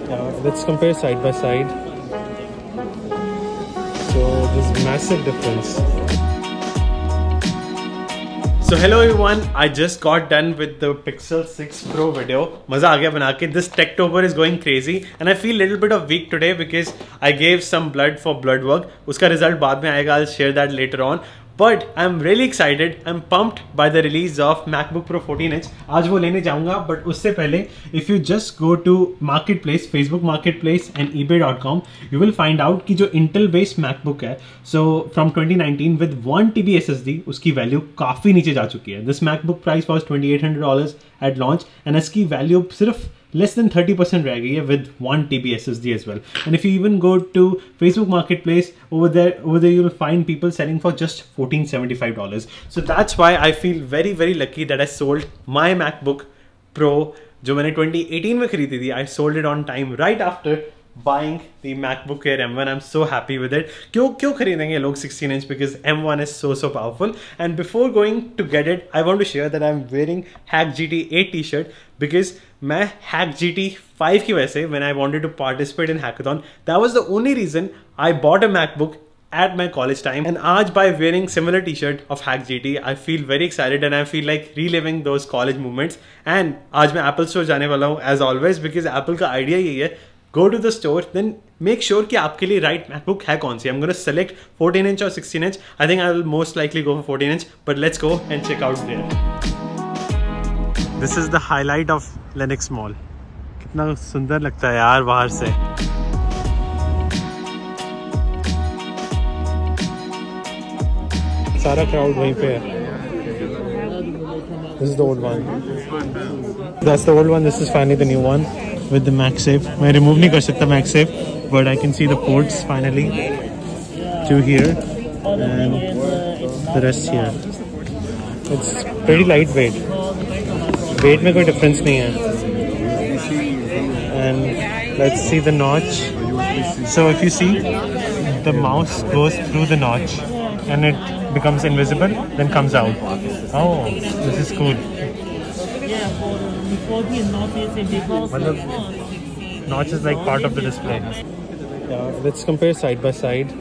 Let's compare side by side. So there's massive difference. So hello everyone, I just got done with the Pixel 6 Pro video. मजा आ गया बना के. This Techtober is going crazy and I feel a little bit of weak today because I gave some blood for blood work. उसका result बाद में आएगा. I'll share that later on. But I'm really excited. I'm pumped by the release of MacBook Pro 14-inch. आज वो लेने जाऊँगा, but उससे पहले if you just go to Marketplace, Facebook Marketplace and eBay.com, you will find out कि जो Intel based MacBook है, so from 2019 with 1 TB SSD, उसकी value काफ़ी नीचे जा चुकी है. This MacBook price was $2,800 at launch and इसकी value सिर्फ less than 30% रह गई है with 1 TB SSD as well. And if you even go to Facebook Marketplace, over there you will find people selling for just $1,475. So that's why I feel very very lucky that I sold my MacBook Pro जो मैंने 2018 में खरीदी थी. I sold it on time right after buying the MacBook Air M1. I'm so happy with it. क्यों खरीदेंगे लोग 16 inch? Because M1 is so powerful. And before going to get it, I want to share that I'm wearing Hack GT 8 t-shirt because मैं Hack GT 5 की वजह से when I wanted to participate in hackathon, that was the only reason I bought a MacBook at my college time. And आज by wearing similar t-shirt of Hack GT, I feel very excited and I feel like reliving those college moments. And आज मैं Apple Store जाने वाला हूँ as always because Apple का idea यही है. Go to the store, then make sure कि आपके लिए right MacBook है कौन सी. I'm going to select 14 inch or 16 inch. I think I will most likely go for 14 inch, but let's go and check out there. This is the highlight of Lenox Mall. कितना सुंदर लगता है यार बाहर से. सारा crowd वहीं पे है. This is the old one. That's the old one. This is finally the new one. With the MagSafe. मैं remove नहीं कर सकता MagSafe, but I can see the ports finally. 2 here and the rest here. It's pretty lightweight. Weight में कोई difference नहीं है. And let's see the notch. So if you see, the mouse goes through the notch and it becomes invisible, then comes out. Oh, this is cool. Notch is like part of the display. Let's compare side by side.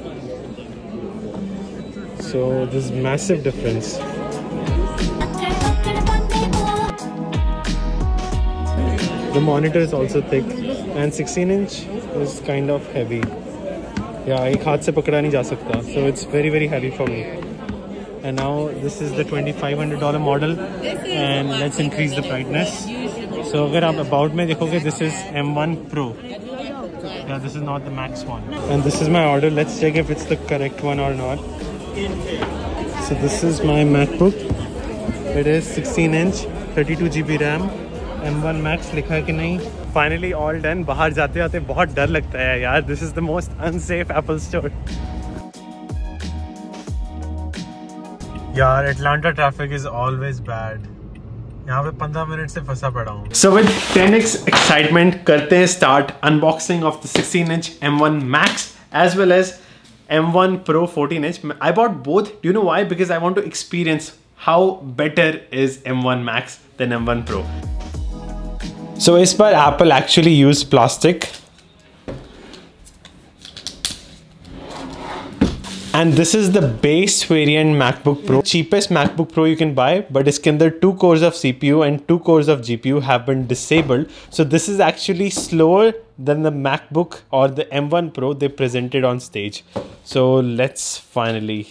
So there's massive difference. The monitor is also thick and 16 inch is kind of heavy. Yeah, एक हाथ से पकड़ा नहीं जा सकता. So it's very very heavy for me. And now this is the $2,500 model and let's increase the brightness. So अगर आप about में देखोगे, this is M1 Pro. Yeah, this is not the Max one. And this is my order. Let's check if it's the correct one or not. So this is my MacBook. It is 16 inch, 32 GB RAM, M1 Max लिखा है कि नहीं. Finally all done. बाहर जाते जाते बहुत डर लगता है यार. This is the most unsafe Apple store. यार Atlanta traffic is always bad. यहाँ पे 15 मिनट से फंसा पड़ा हूँ. So with 10x excitement करते हैं start unboxing of the 16 inch M1 Max as well as M1 Pro 14 inch. I bought both. Do you know why? Because I want to experience how better is M1 Max than M1 Pro. So इस बार Apple actually used plastic. And this is the base variant MacBook Pro. Cheapest MacBook Pro you can buy, but इसके अंदर 2 cores of CPU and 2 cores of GPU have been disabled. So this is actually slower than the MacBook or the M1 Pro they presented on stage. So let's finally.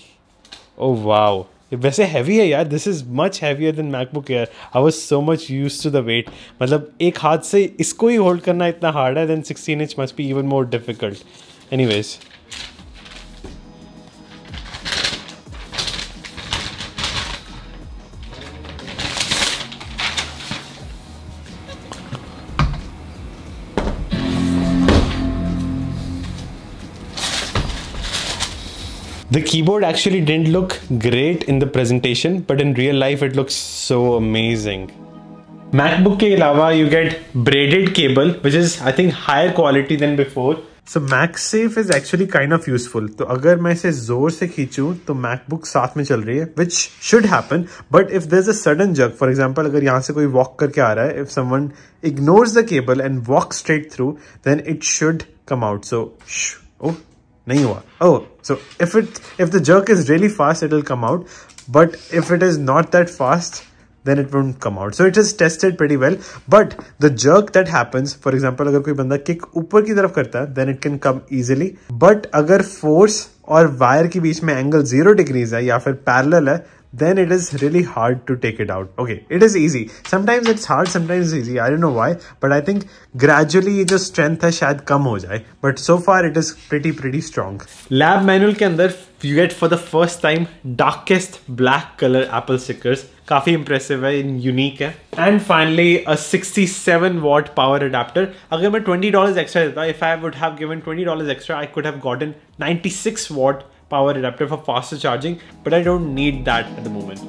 Oh wow. वैसे heavy है यार. This is much heavier than MacBook Air. I was so much used to the weight. मतलब एक हाथ से इसको ही hold करना इतना hard है, then 16 inch must be even more difficult. Anyways. The keyboard actually didn't look great in the presentation, but in real life it looks so amazing. MacBook के अलावा you get braided cable, which is I think higher quality than before. So MagSafe is actually kind of useful. तो अगर मैं इसे जोर से खींचूं तो MacBook साथ में चल रही है, which should happen. But if there's a sudden jerk, for example, अगर यहाँ से कोई walk करके आ रहा है, if someone ignores the cable and walks straight through, then it should come out. So oh, नहीं हुआ. Oh, so if the jerk is really fast, it will come out. But if it is not that fast, then it won't come out. So it is tested pretty well. But the jerk that happens, for example, अगर कोई बंदा kick ऊपर की तरफ करता है, then it can come easily. But अगर force और wire के बीच में angle 0 degrees है या फिर parallel है, then it is really hard to take it out. Okay, it is easy. Sometimes it's hard, sometimes it's easy. I don't know why, but I think gradually ये जो strength है शायद कम हो जाए. But so far it is pretty strong. Lab manual के अंदर you get for the first time darkest black color Apple stickers. काफी impressive है, unique है. And finally a 67 watt power adapter. अगर मैं $20 extra देता, if I would have given $20 extra, I could have gotten 96 watt power adapter for faster charging, but I don't need that at the moment.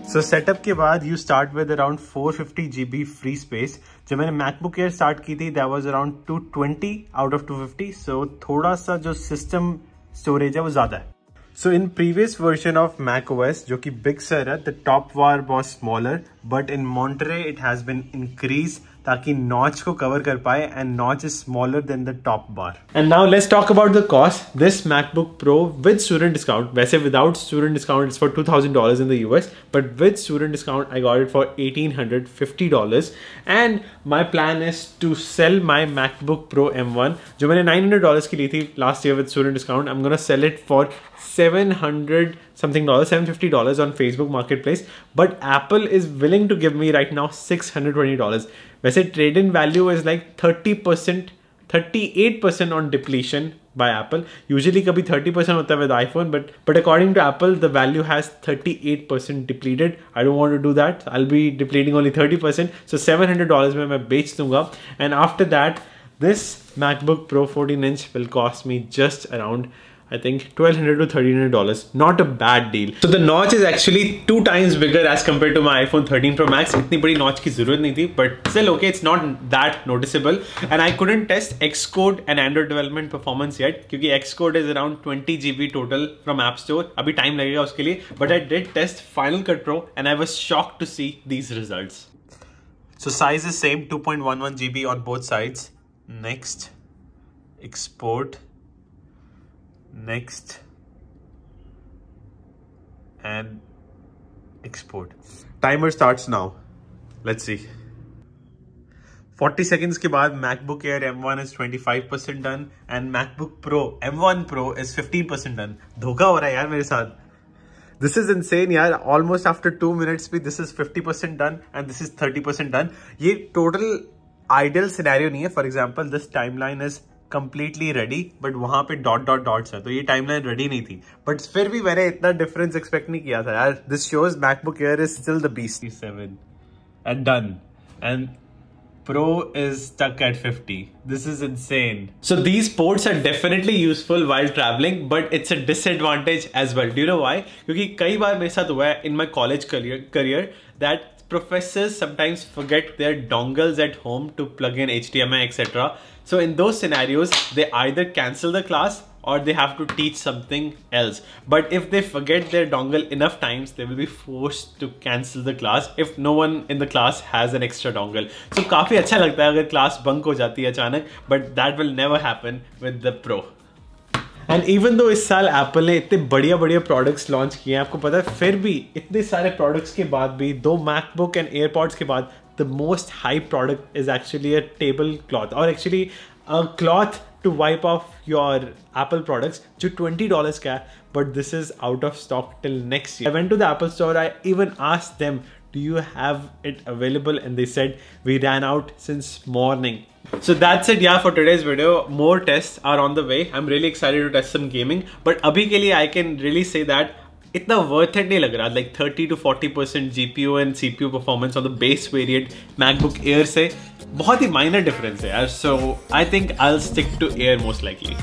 So setup के बाद you start with around 450 GB free space. जब मैंने MacBook Air start की थी, that was around 220 out of 250. So थोड़ा सा जो system storage है वो ज़्यादा है. So in previous version of macOS, जो कि Big Sur है, the top bar was smaller, but in Monterey it has been increased ताकि notch को cover कर पाए, and notch is smaller than the top bar. And now let's talk about the cost. This MacBook Pro with student discount, वैसे without student discount it's for $2,000 in the US, but with student discount I got it for $1,850. And my plan is to sell my MacBook Pro M1 जो मैंने $900 की ली थी last year with student discount. I'm gonna sell it for $700 something, $750 on Facebook Marketplace, but Apple is willing to give me right now $620. वैसे trade-in value is like 30%, 38% on depletion by Apple. Usually कभी 30% होता है with iPhone, but according to Apple, the value has 38% depleted. I don't want to do that. I'll be depleting only 30%. So $700 में मैं बेच दूंगा. And after that, this MacBook Pro 14-inch will cost me just around, I think, $1,200 to $1,300. Not a bad deal. So the notch is actually 2 times bigger as compared to my iPhone 13 Pro Max. इतनी बड़ी notch की ज़रूरत नहीं थी, but still okay, it's not that noticeable. And I couldn't test Xcode and Android development performance yet, क्योंकि Xcode is around 20 GB total from App Store. अभी time लगेगा उसके लिए. But I did test Final Cut Pro, and I was shocked to see these results. So size is same, 2.11 GB on both sides. Next, export. Next, and export. Timer starts now. Let's see. 40 seconds के बाद MacBook Air M1 is 25% done and MacBook Pro M1 Pro is 15% done. धोखा हो रहा है यार मेरे साथ. This is insane यार. Almost after 2 minutes भी this is 50% done and this is 30% done. ये total ideal scenario नहीं है. For example, this timeline is completely ready, but वहाँ पे dots है, तो ये timeline ready नहीं थी. But फिर भी मैंने इतना difference expect नहीं किया था यार. This shows MacBook Air is still the beast. 7 and done, and Pro is stuck at 50. This is insane. So these ports are definitely useful while traveling, but it's a disadvantage as well. Do you know why? क्योंकि कई बार मेरे साथ हुआ है in my college career that professors sometimes forget their dongles at home to plug in HDMI, etc. So in those scenarios, they either cancel the class or they have to teach something else. But if they forget their dongle enough times, they will be forced to cancel the class if no one in the class has an extra dongle. So काफी अच्छा लगता है अगर class bunk हो जाती है अचानक, but that will never happen with the Pro. And even though इस साल Apple ने इतने बढ़िया products launch किए हैं, आपको पता है, फिर भी इतने सारे products के बाद भी, दो MacBook and AirPods के बाद, the most hype product is actually a tablecloth, or actually a cloth to wipe off your Apple products, जो $20 का है, but this is out of stock till next year. I went to the Apple store, I even asked them, do you have it available? And they said, we ran out since morning. So that's it yeah for today's video. More tests are on the way. I'm really excited to test some gaming, but abhi ke liye I can really say that इतना worth it नहीं लग रहा. Like 30 to 40% GPU and CPU performance on the base variant MacBook Air से बहुत ही minor difference है यार. So I think I'll stick to Air most likely.